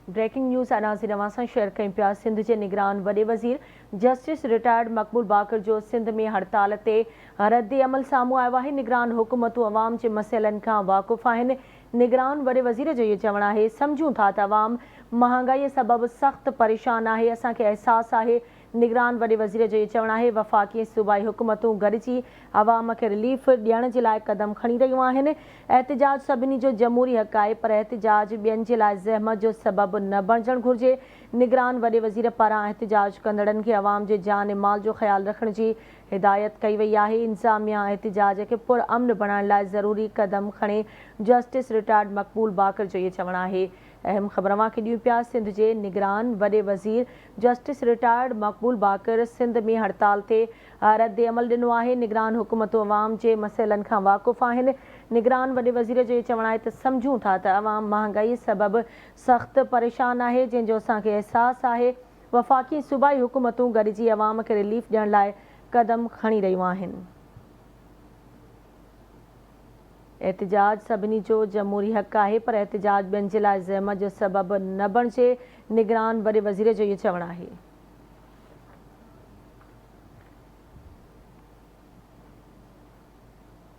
Breaking news नाज़रीन अवां share कयूं पिया। सिंध के निगरान वॾे वज़ीर जस्टिस रिटायर्ड मक़बूल बाकर जो सिंध में हड़ताल ते रद्द अमल साम्हूं आयो आहे। निगरान हुकूमतूं अवाम के मसइलनि खां वाक़ुफ़ आहिनि। निगरान वॾे वज़ीर जो इहो चवणु आहे, सम्झूं था त अवाम महांगाई सबबि सख़्त परेशान आहे, असांखे अहसास आहे। निगरान वॾे वज़ीर जो इहो चवणु आहे। वफ़ाक़ी सूबाई हुकूमतूं गॾिजी अवाम खे रिलीफ ॾियण जे लाइ क़दम खणी रहियूं आहिनि। एहतिजाज सभिनी जो जमहूरी हक़ आहे, पर एहतिजाज ॿियनि जे लाइ ज़हमत जो सबबु न बणजणु घुरिजे। निगरान वॾे वज़ीर पारां एहतिजाज कंदड़नि खे अवाम जे जान माल जो ख़्यालु रखण जी हिदायत कई वई आहे। इंतज़ामिया एहतिजाज खे पुरअमन बणाइण लाइ ज़रूरी क़दम खणे। जस्टिस रिटायर्ड मक़बूल बाकर जो इहो चवणु आहे। अहम ख़बर अवां खे ॾियूं पिया। सिंध जे निगरान वॾे वज़ीर जस्टिस रिटायर्ड मक़बूल बाकर सिंध में हड़ताल ते रद्द अमल ॾिनो आहे। निगरान हुकूमतूं अवाम जे मसइलनि खां वाक़ुफ़ आहिनि। निगरान वॾे वज़ीर जो इहो चवणु आहे त सम्झूं था त अवाम महांगाई सबबि सख़्त परेशान आहे, जंहिंजो असांखे अहसास आहे। वफ़ाक़ी सूबाई हुकूमतूं गॾिजी अवाम खे रिलीफ ॾियण लाइ क़दम खणी रहियूं आहिनि। एहतिजाज सभिनी जो जमहूरी हक़ आहे, पर एहतिजाज ॿियनि जे लाइ ज़हमत जो सबबु न बणिजे। निगरान वॾे वज़ीर जो इहो चवणु आहे।